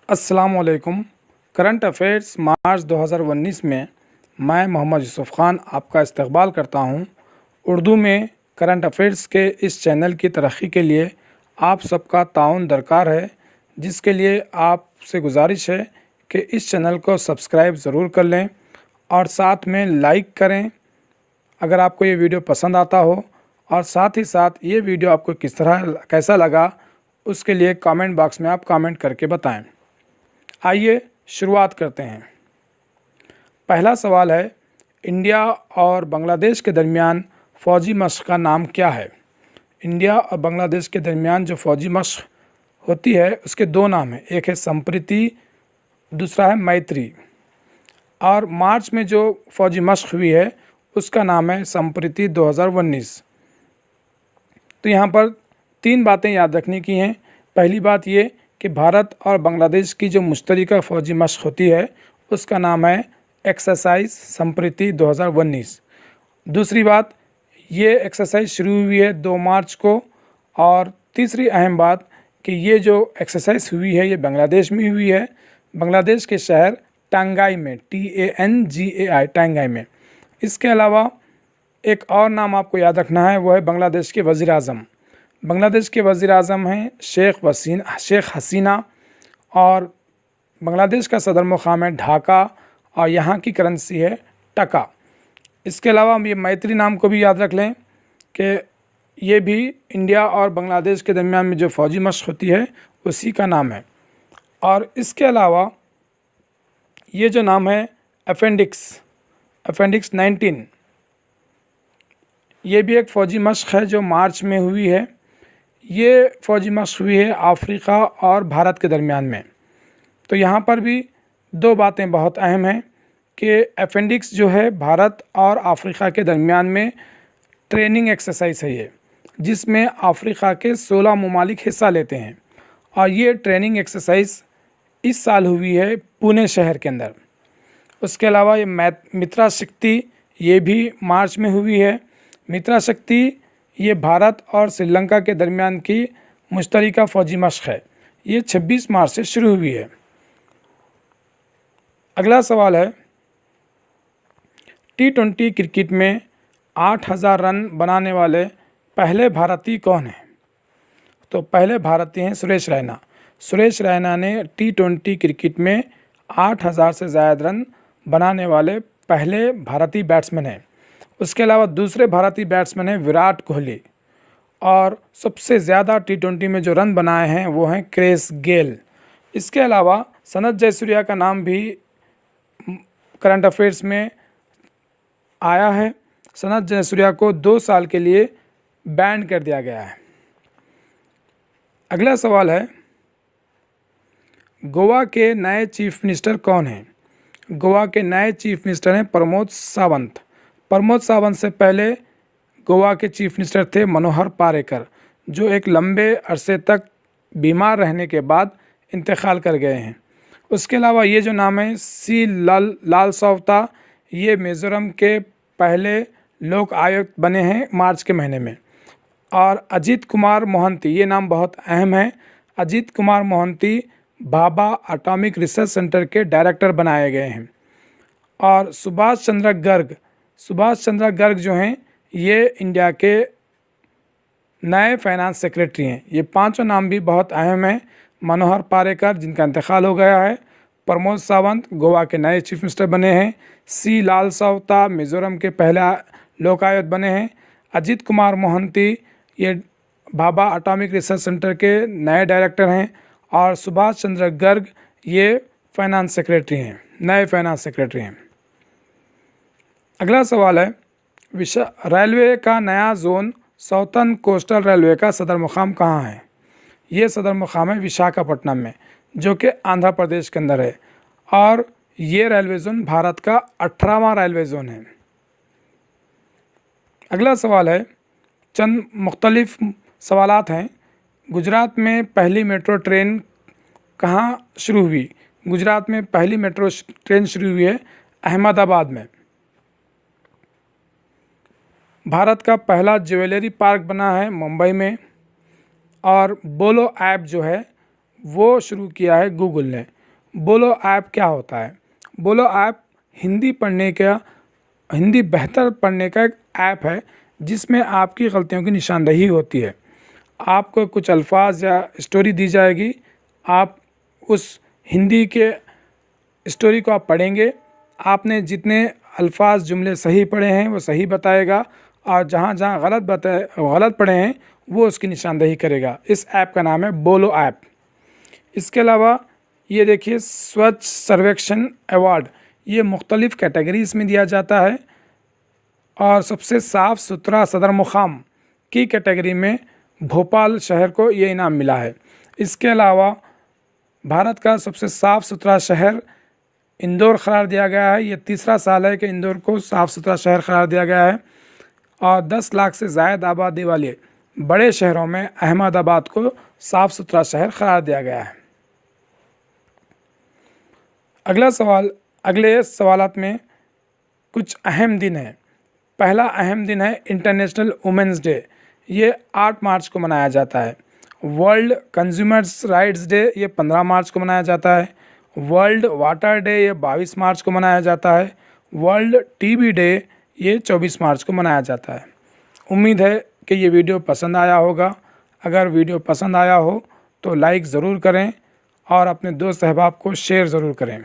अस्सलामुअलैकुम। Current affairs मार्च 2019 में मैं मोहम्मद यूसुफ़ ख़ान आपका इस्तकबाल करता हूं। उर्दू में करंट अफेयर्स के इस चैनल की तरक्की के लिए आप सबका ताउन दरकार है, जिसके लिए आपसे गुजारिश है कि इस चैनल को सब्सक्राइब ज़रूर कर लें और साथ में लाइक करें अगर आपको ये वीडियो पसंद आता हो, और साथ ही साथ ये वीडियो आपको किस तरह कैसा लगा उसके लिए कमेंट बॉक्स में आप कमेंट करके बताएं। आइए शुरुआत करते हैं। पहला सवाल है, इंडिया और बांग्लादेश के दरमियान फ़ौजी मशक़ का नाम क्या है? इंडिया और बांग्लादेश के दरमियान जो फ़ौजी मशक़ होती है उसके दो नाम हैं, एक है संप्रीति, दूसरा है मैत्री। और मार्च में जो फ़ौजी मशक़ हुई है उसका नाम है संप्रीति 2019। तो यहाँ पर तीन बातें याद रखने की हैं। पहली बात ये कि भारत और बांग्लादेश की जो मुश्तरका फ़ौजी मशक़ होती है उसका नाम है एक्सरसाइज संप्रीति 2019। दूसरी बात, ये एक्सरसाइज शुरू हुई है 2 मार्च को। और तीसरी अहम बात कि ये जो एक्सरसाइज हुई है ये बांग्लादेश में हुई है, बांग्लादेश के शहर टांगाई में, TANGAI, टांगाई में। इसके अलावा एक और नाम आपको याद रखना है, वो है बांग्लादेश के वज़ीर आज़म। बांग्लादेश के वज़ीर आज़म हैं शेख हसीना, और बांग्लादेश का सदर मुक़ाम है ढाका, और यहाँ की करेंसी है टका। इसके अलावा हम ये मैत्री नाम को भी याद रख लें कि ये भी इंडिया और बांग्लादेश के दरमियान में जो फ़ौजी मशक़ होती है उसी का नाम है। और इसके अलावा ये जो नाम है अपेंडिक्स 19, ये भी एक फ़ौजी मशक़ है जो मार्च में हुई है। ये फ़ौजी मशक़ हुई है अफ्रीका और भारत के दरमियान में। तो यहाँ पर भी दो बातें बहुत अहम हैं कि अपेंडिक्स जो है भारत और अफ्रीका के दरमियान में ट्रेनिंग एक्सरसाइज है ये, जिसमें अफ्रीका के 16 ममालिक हिस्सा लेते हैं। और ये ट्रेनिंग एक्सरसाइज इस साल हुई है पुणे शहर के अंदर। उसके अलावा ये मित्रा शक्ति, ये भी मार्च में हुई है। मित्रा शक्ति ये भारत और श्रीलंका के दरमियान की मुश्तरका फ़ौजी मशक़ है, ये 26 मार्च से शुरू हुई है। अगला सवाल है, T20 क्रिकेट में 8000 रन बनाने वाले पहले भारतीय कौन हैं? तो पहले भारतीय हैं सुरेश रैना। सुरेश रैना ने T20 क्रिकेट में 8000 से ज़्यादा रन बनाने वाले पहले भारतीय बैट्समैन हैं। उसके अलावा दूसरे भारतीय बैट्समैन हैं विराट कोहली, और सबसे ज़्यादा T20 में जो रन बनाए हैं वो हैं क्रिस गेल। इसके अलावा सनत जयसूर्या का नाम भी करंट अफेयर्स में आया है। सनत जयसूर्या को 2 साल के लिए बैन कर दिया गया है। अगला सवाल है, गोवा के नए चीफ मिनिस्टर कौन हैं? गोवा के नए चीफ मिनिस्टर हैं प्रमोद सावंत। प्रमोद सावंत से पहले गोवा के चीफ मिनिस्टर थे मनोहर पारेकर, जो एक लंबे अरसे तक बीमार रहने के बाद इंतकाल कर गए हैं। उसके अलावा ये जो नाम है सी लाल सावता, ये मिज़ोरम के पहले लोक आयुक्त बने हैं मार्च के महीने में। और अजीत कुमार मोहंती, ये नाम बहुत अहम है। Ajit Kumar Mohanty Bhabha atomic research centre के डायरेक्टर बनाए गए हैं। और सुभाष चंद्र गर्ग जो हैं ये इंडिया के नए फाइनेंस सेक्रेटरी हैं। ये पांचों नाम भी बहुत अहम हैं। मनोहर पारेकर जिनका इंतकाल हो गया है, प्रमोद सावंत गोवा के नए चीफ मिनिस्टर बने हैं, सी लाल सावता मिज़ोरम के पहला लोकायुक्त बने हैं, अजीत कुमार मोहंती ये भाभा एटॉमिक रिसर्च सेंटर के नए डायरेक्टर हैं, और सुभाष चंद्र गर्ग ये फाइनेंस सेक्रेटरी हैं, नए फाइनेंस सेक्रेटरी हैं। अगला सवाल है, रेलवे का नया जोन साउथर्न कोस्टल रेलवे का सदर मुकाम कहाँ है? ये सदर मुकाम है विशाखापट्टनम में, जो कि आंध्र प्रदेश के अंदर है। और ये रेलवे जोन भारत का 18वां रेलवे जोन है। अगला सवाल है, चंद मुख्तलिफ सवालात हैं। गुजरात में पहली मेट्रो ट्रेन कहाँ शुरू हुई? गुजरात में पहली मेट्रो ट्रेन शुरू हुई है अहमदाबाद में। भारत का पहला ज्वेलरी पार्क बना है मुंबई में। और बोलो ऐप जो है वो शुरू किया है गूगल ने। बोलो ऐप क्या होता है? बोलो ऐप हिंदी बेहतर पढ़ने का एक ऐप है जिसमें आपकी गलतियों की निशानदेही होती है। आपको कुछ अल्फाज या स्टोरी दी जाएगी, आप उस हिंदी के स्टोरी को आप पढ़ेंगे, आपने जितने अल्फाज जुमले सही पढ़े हैं वो सही बताएगा और जहाँ जहाँ गलत पढ़े हैं वो उसकी निशानदेही करेगा। इस ऐप का नाम है बोलो ऐप। इसके अलावा ये देखिए स्वच्छ सर्वेक्षण अवार्ड, ये मुख्तलिफ़ कैटेगरीज़ में दिया जाता है और सबसे साफ़ सुथरा सदर मुकाम की कैटेगरी में भोपाल शहर को ये इनाम मिला है। इसके अलावा भारत का सबसे साफ़ सुथरा शहर इंदौर करार दिया गया है। ये तीसरा साल है कि इंदौर को साफ़ सुथरा शहर करार दिया गया है और 10 लाख से ज़्यादा आबादी वाले बड़े शहरों में अहमदाबाद को साफ़ सुथरा शहर करार दिया गया है। अगला सवाल, अगले सवालात में कुछ अहम दिन हैं। पहला अहम दिन है इंटरनेशनल वुमेंस डे, ये 8 मार्च को मनाया जाता है। वर्ल्ड कंज्यूमर्स राइट्स डे ये 15 मार्च को मनाया जाता है। वर्ल्ड वाटर डे ये 22 मार्च को मनाया जाता है। वर्ल्ड टीबी डे ये 24 मार्च को मनाया जाता है। उम्मीद है कि ये वीडियो पसंद आया होगा। अगर वीडियो पसंद आया हो तो लाइक ज़रूर करें और अपने दोस्त अहबाब को शेयर ज़रूर करें।